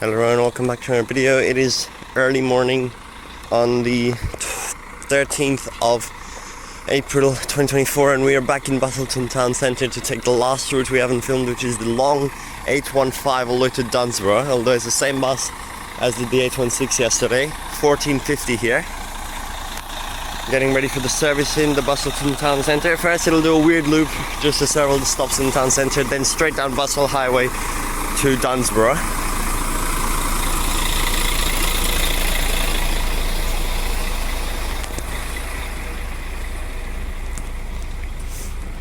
Hello everyone, welcome back to another video. It is early morning on the 13th of April 2024 and we are back in Busselton Town Centre to take the last route we haven't filmed, which is the long 815 all the way to Dunsborough, although it's the same bus as the 816 yesterday. 1450 here. Getting ready for the service in the Busselton Town Centre. First it'll do a weird loop just to several stops in the town centre, then straight down Buswell Highway to Dunsborough.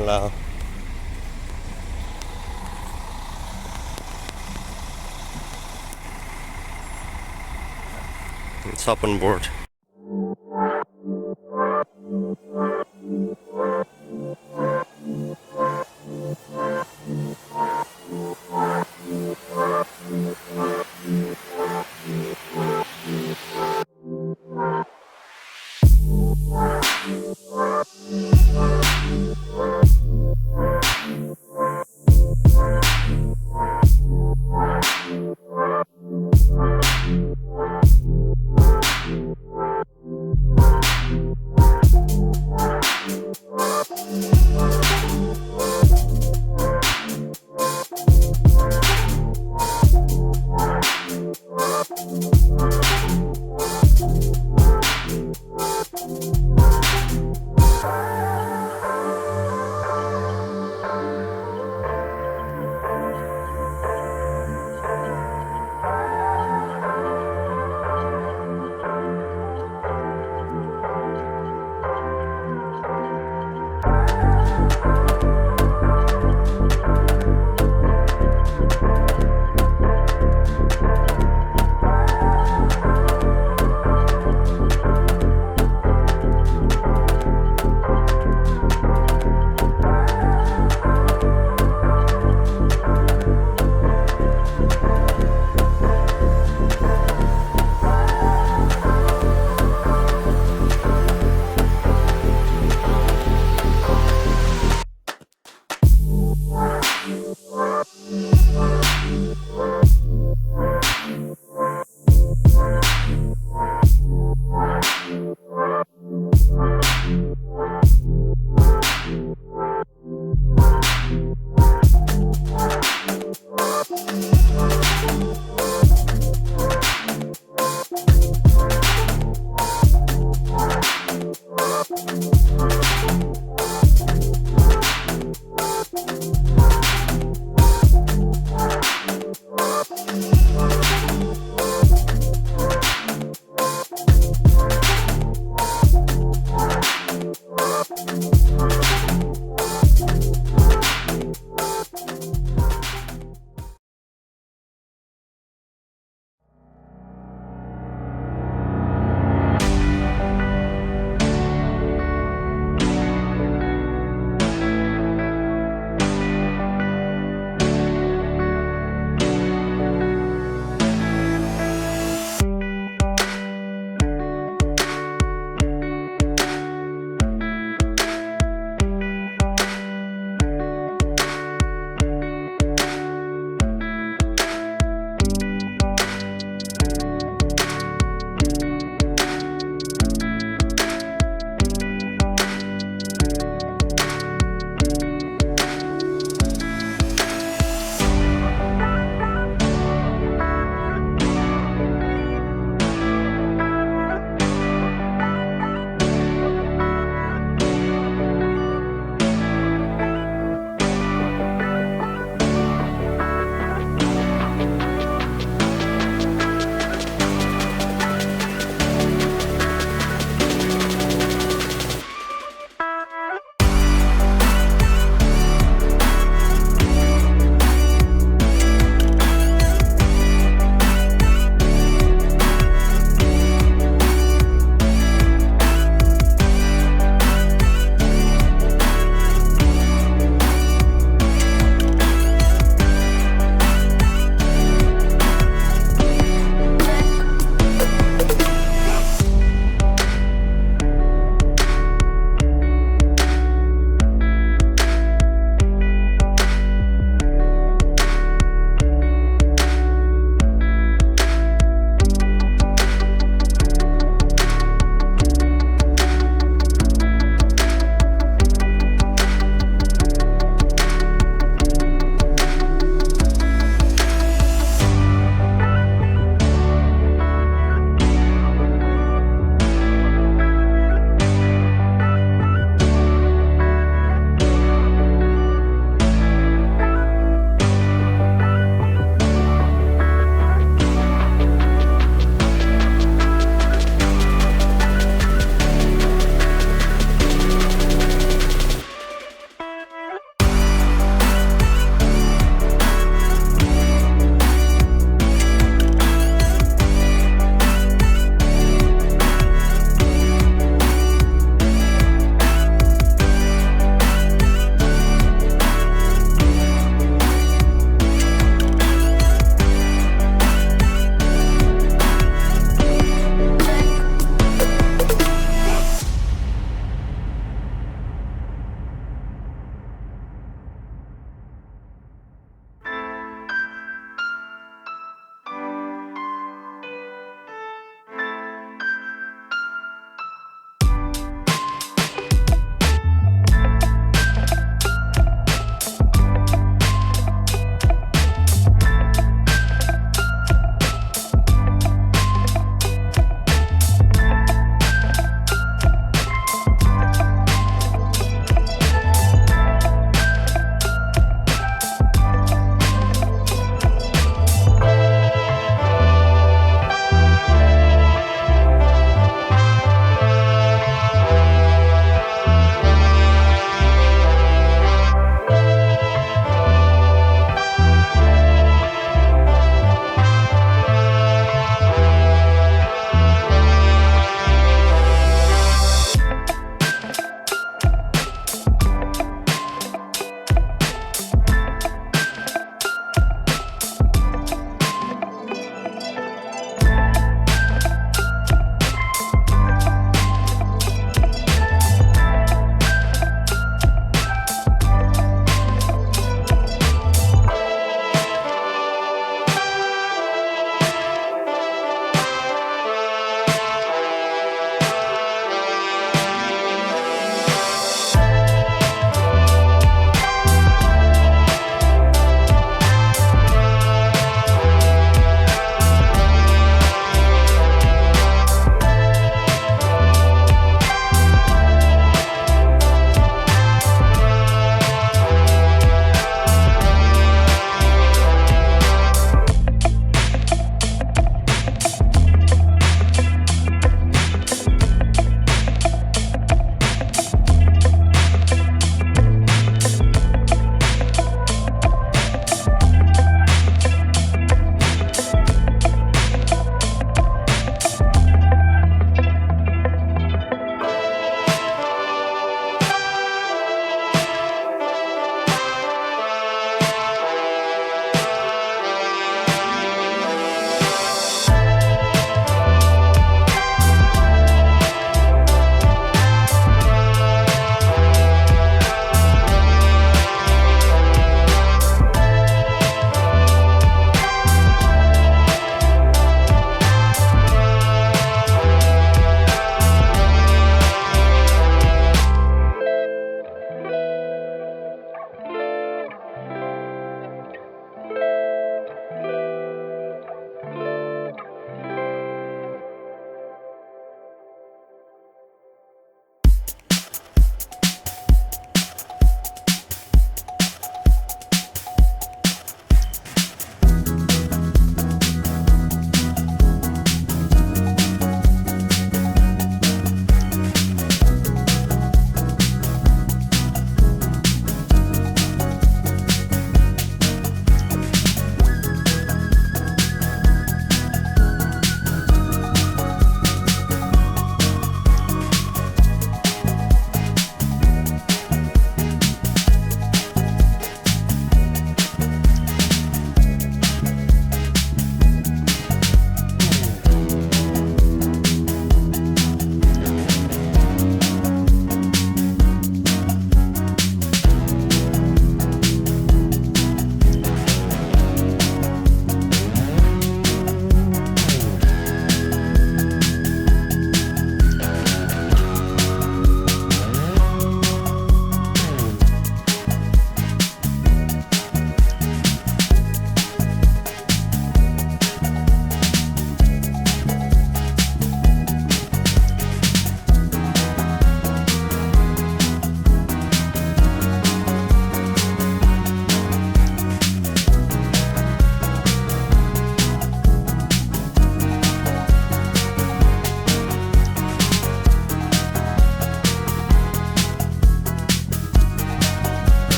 Hello. Let's hop on board.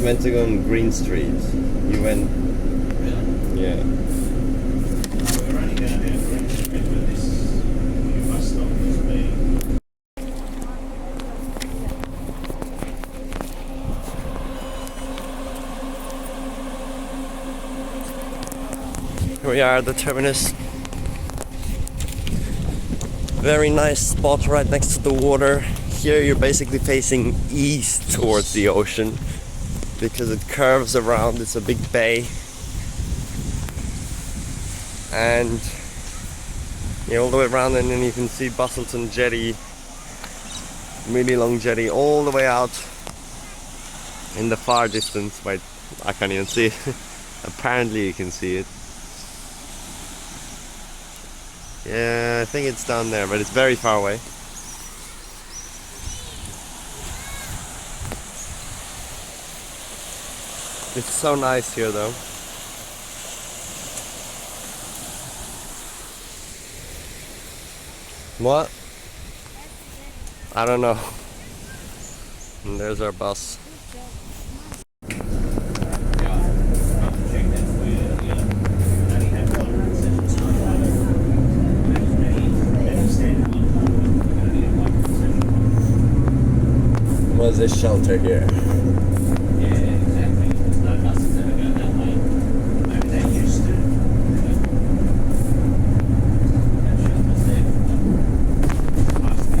meant to go on Green Street. You went. Really? Yeah. We're only going down Green Street, but this new bus stop is being. Here we are at the terminus. Very nice spot right next to the water. Here you're basically facing east towards the ocean because it curves around. It's a big bay. And all the way around, and then you can see Busselton jetty, really long jetty, all the way out in the far distance. Wait, I can't even see it. Apparently you can see it. Yeah, I think it's down there, but it's very far away. It's so nice here though. What? I don't know. And there's our bus. Was this shelter here? Yeah, exactly. No buses ever go that way. Maybe they used to. That shelter's there. Past the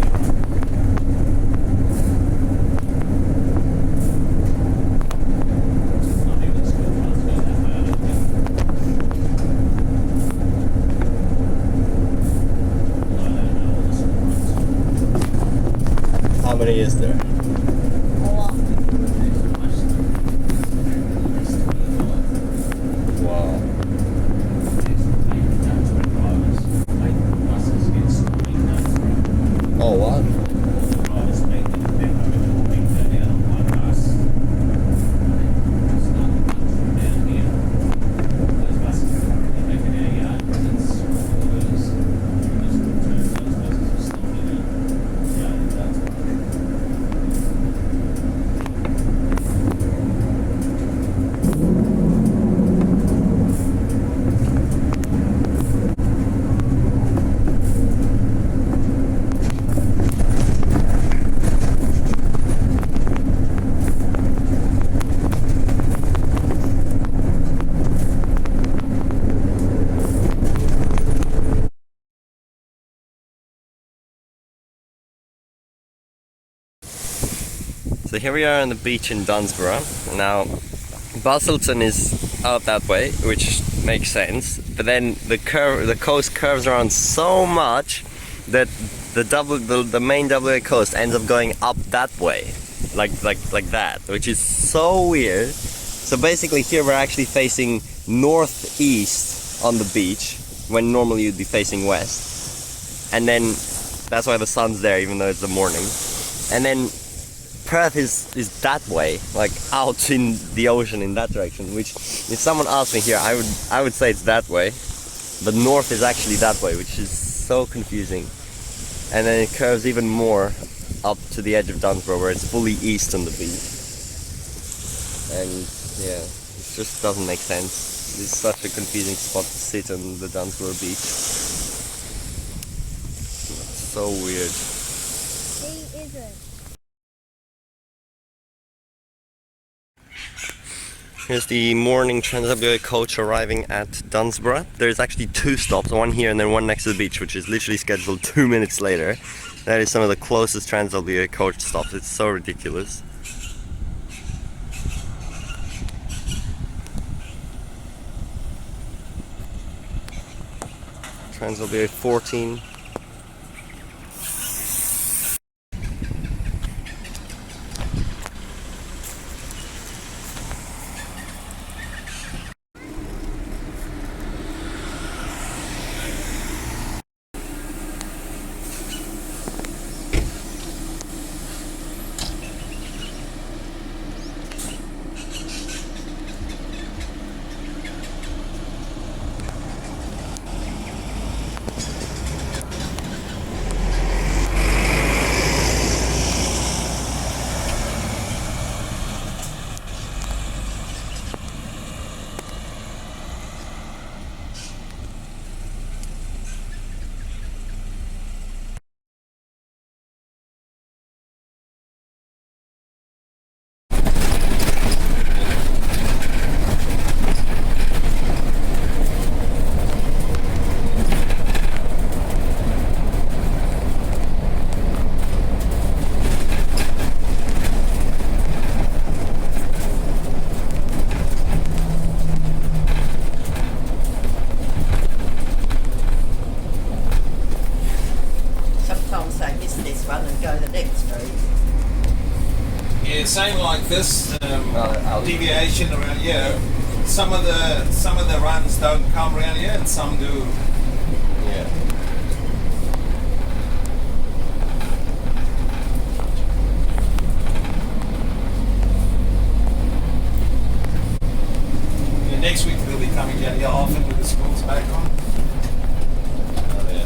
I think the school bus go that way, I don't think. I don't know all the school buses. How many is there? Wow. Oh, what? So here we are on the beach in Dunsborough. Now, Busselton is out that way, which makes sense. But then the coast curves around so much that the main WA coast ends up going up that way, like that, which is so weird. So basically, here we're actually facing northeast on the beach when normally you'd be facing west, and then that's why the sun's there, even though it's the morning, and then Perth is that way, like out in the ocean in that direction, which if someone asked me here, I would say it's that way, but north is actually that way, which is so confusing. And then it curves even more up to the edge of Dunsborough, where it's fully east on the beach. And yeah, it just doesn't make sense. It's such a confusing spot to sit on the Dunsborough beach. It's so weird. He isn't. Here's the morning TransWA coach arriving at Dunsborough. There's actually two stops, one here and then one next to the beach, which is literally scheduled 2 minutes later. That is some of the closest TransWA coach stops. It's so ridiculous. TransWA 14. this alley. deviation around here, some of the runs don't come around here and some do. Yeah. Yeah, next week we'll be coming down here often with the schools back on. Oh, yeah.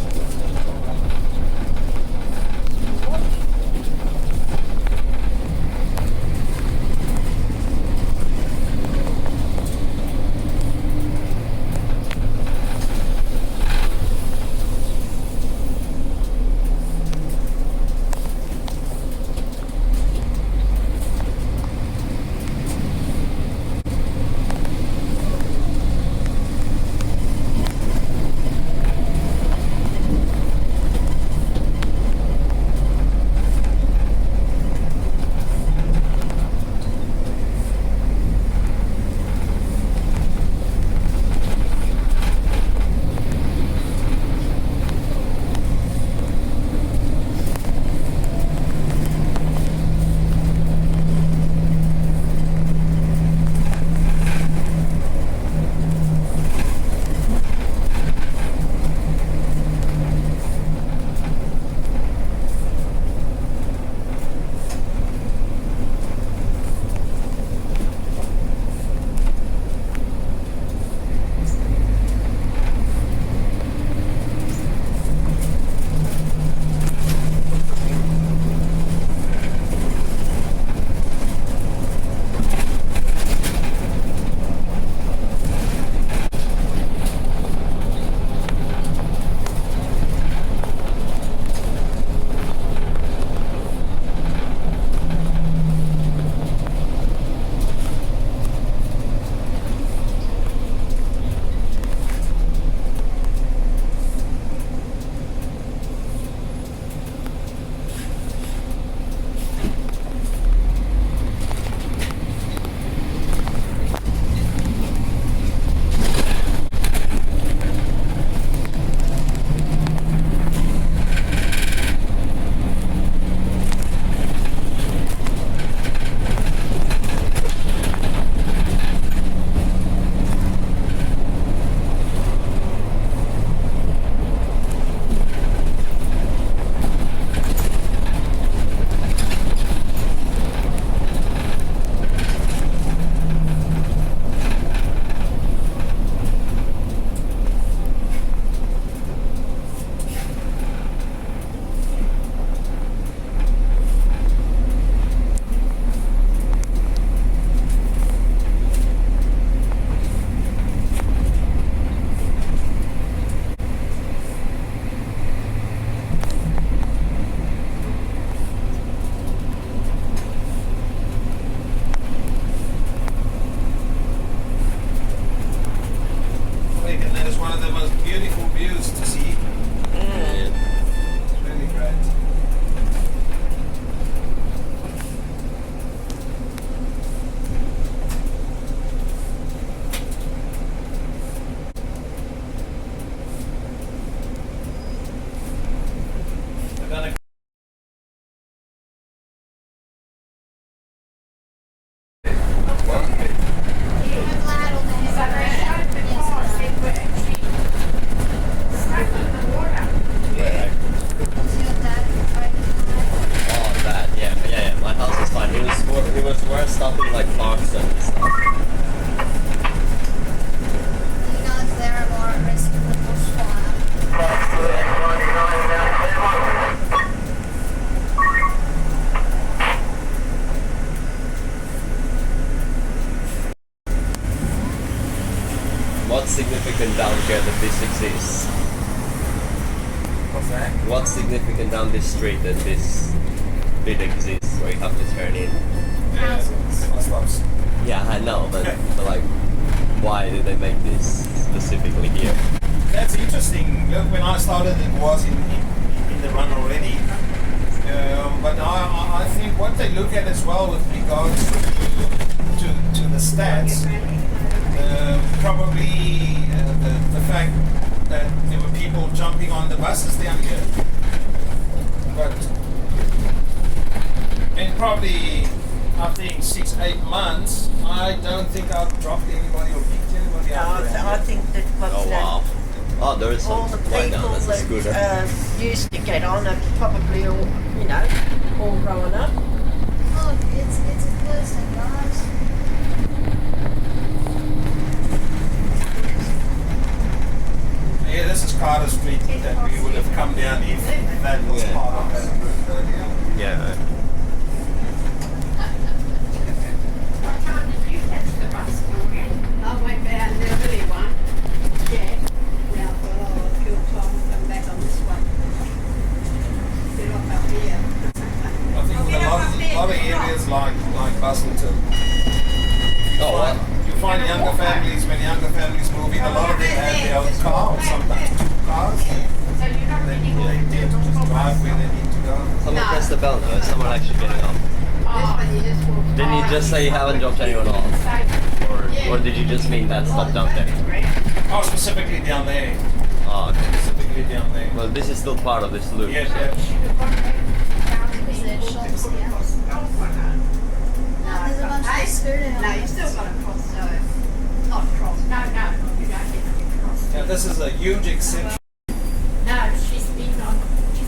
What's significant down here that this exists? What's that? What's significant down this street that this bit exists where you have to turn in? Bus stops. Yeah, I know, but like, why did they make this specifically here? That's interesting. Look, when I started, it was in the run already. But I think what they look at as well with regards to the stats, probably the fact that there were people jumping on the buses down here. But and probably I think 6-8 months, I don't think I've dropped anybody or picked anybody No, up. I think that what's Oh wow. Oh, there is all some the right people now. That's a scooter. that used to get on are probably all, all grown up. Look, it's a person, guys. Yeah, this is Carter Street that we would have come down if that was Yeah. part of that route earlier. Yeah. What time did you catch the bus morning? I went down the early one. Yeah. Now I thought, oh, I'll kill time and come back on this one. Get off up here. I think with a lot of areas like Busselton, Oh wow. you find younger families, when younger families move in, a lot of them have their own car or sometimes 2 cars. So you're not They really going to tend to just drive where they need to go. Someone press the bell now. Is someone actually getting up? Didn't you just say you haven't dropped anyone off? Or did you just mean that stop down there? Oh, specifically down there. Oh, okay. Specifically down there. Well, this is still part of this loop. Yeah, so- yeah. Is there shops here? No, there's a bunch of scooter No, you helmets. still got to cross, not cross. No, you don't get to cross. Yeah, this is a huge exception. No, she's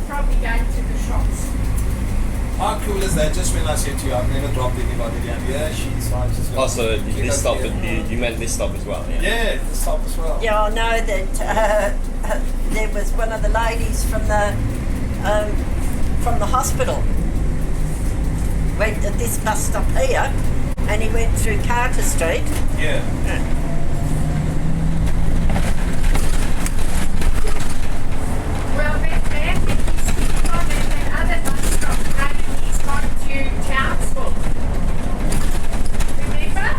probably going to the shops. How cool is that? Just when I said to you, I've never dropped anybody down here, she's like, just Oh, so pick this up stop, here. you meant this stop as well, yeah? Yeah, the stop as well. Yeah, I know that there was one of the ladies from the hospital went at this bus stop here, and he went through Carter Street. Yeah. Well, there's that. He's gone to another bus stop. Now he's gone to TransWA. Remember?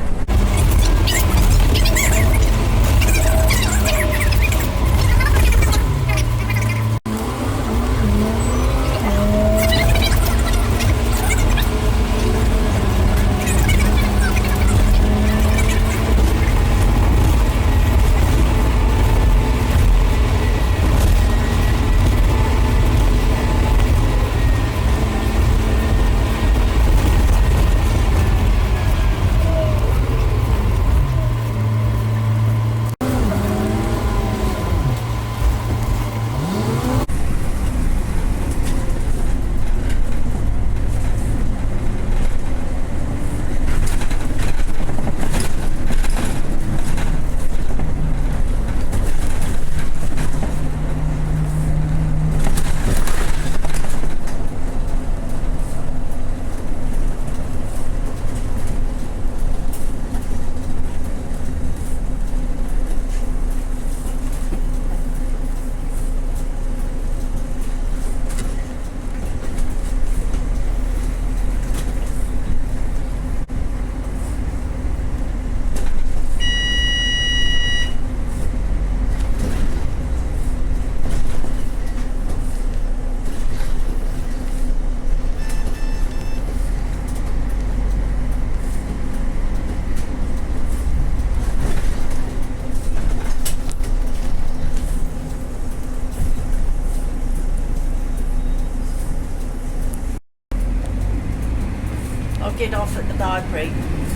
I'll get off at the library.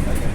Okay.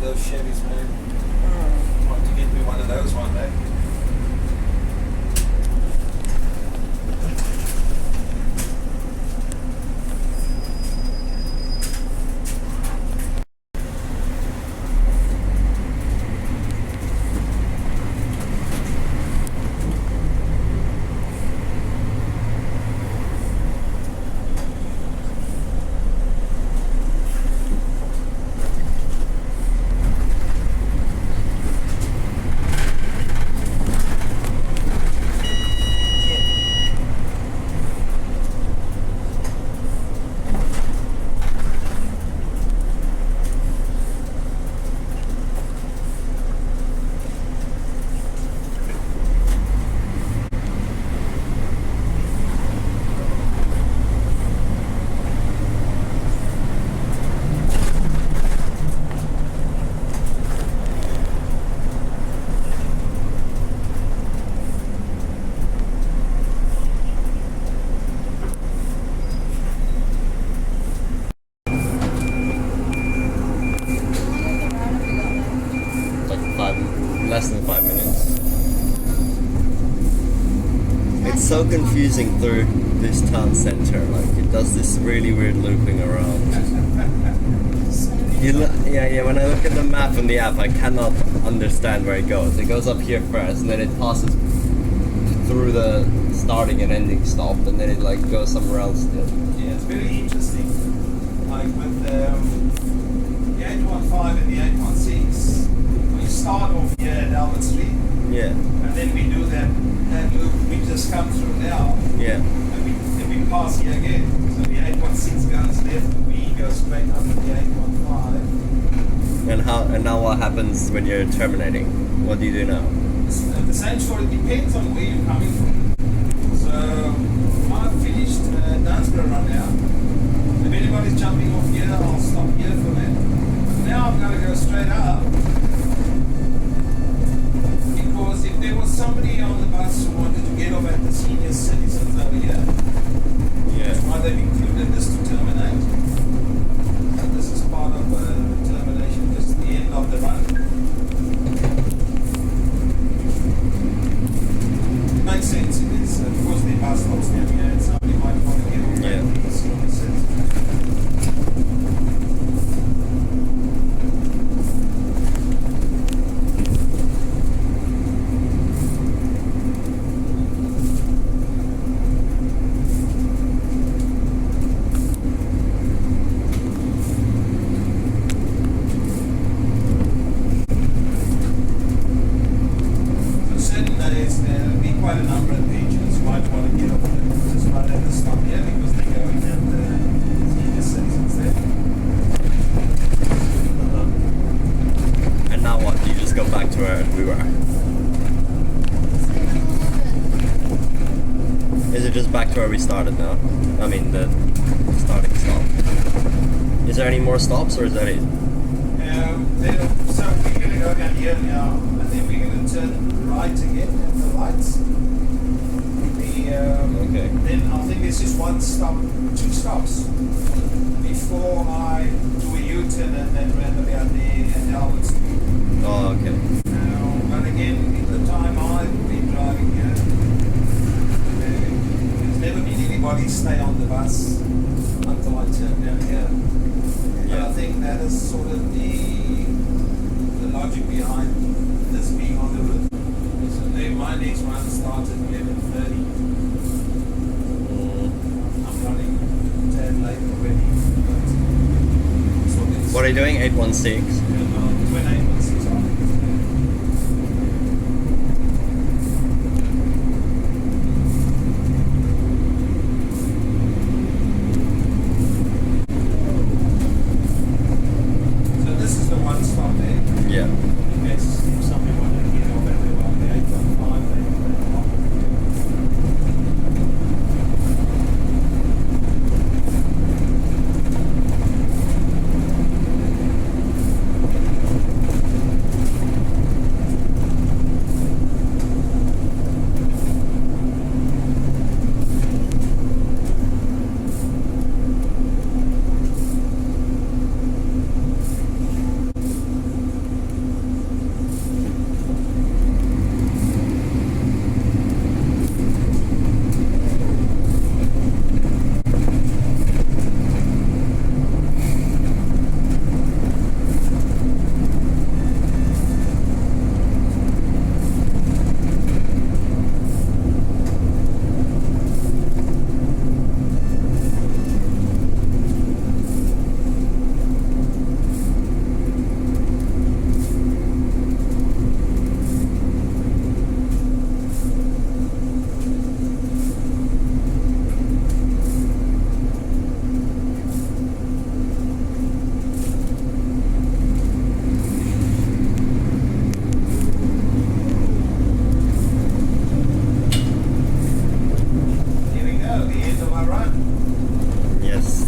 Those Chevys, man. Want to get me one of those one day. less than 5 minutes. It's so confusing through this town centre. Like it does this really weird looping around. Yeah. When I look at the map on the app, I cannot understand where it goes. It goes up here first, and then it passes through the starting and ending stop, and then it like goes somewhere else still. Yeah, it's very interesting. Like with the 815 and the 816, we start off here at Albert Street, Yeah. and then we do that loop we just come through now, Yeah. and we pass here again. So the 816 goes left, and we go straight up to the 815. And now what happens when you're terminating? What do you do now? The same story depends on where you're coming from. So I've finished Dunsborough run now. If anybody's jumping off here, I'll stop here for them. Now I'm going to go straight up. Because if there was somebody on the bus who wanted to get off at the senior citizens over here, that's why they've included this to terminate. So this is part of the termination, just the end of the run. Makes sense. It is. Of course, the bus stops down here, and somebody might want to get off at the senior citizens. Quite a number of pages might want to get off just right at the stop here because they're going at the senior citizens there. And now what? Do you just go back to where we were? Is it just back to where we started now? I mean, the starting stop. Is there any more stops, or is that it? So we're going to go down here now, and then we're going to turn right again at the lights. Okay. Then I think there's just one stop, two stops before I do a U-turn and then roundabout there at Albert Street. Oh, okay. But again, in the time I've been driving here, there's never been anybody stay on the bus until I turn down here. But I think that is sort of the logic behind this being on the route. So then my next run starts at 11:30. I'm running 10 late already. What are you doing? 816? When 816 on. So this is the one stop there. Yeah. In case somebody wanted to get off at the 815,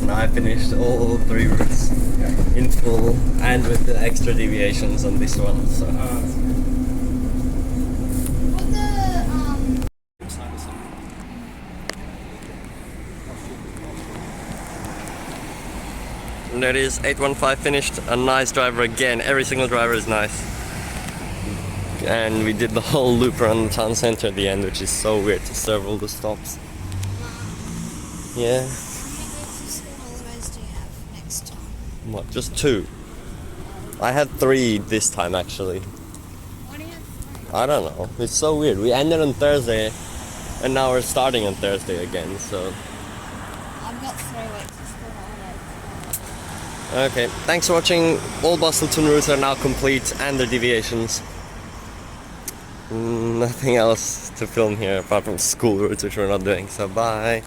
they finished all 3 routes in full and with the extra deviations on this one. So. And that is 815 finished. A nice driver again. Every single driver is nice. and we did the whole loop around the town centre at the end, which is so weird to serve all the stops. Yeah. How many days of school holidays do you have next time? What, just 2? I had 3 this time actually. Why do you have 3? I don't know. It's so weird. We ended on Thursday and now we're starting on Thursday again, so. I've got 3 weeks of school holidays. Okay, thanks for watching. All Busselton routes are now complete and the deviations. Nothing else to film here apart from school routes, which we're not doing, so bye.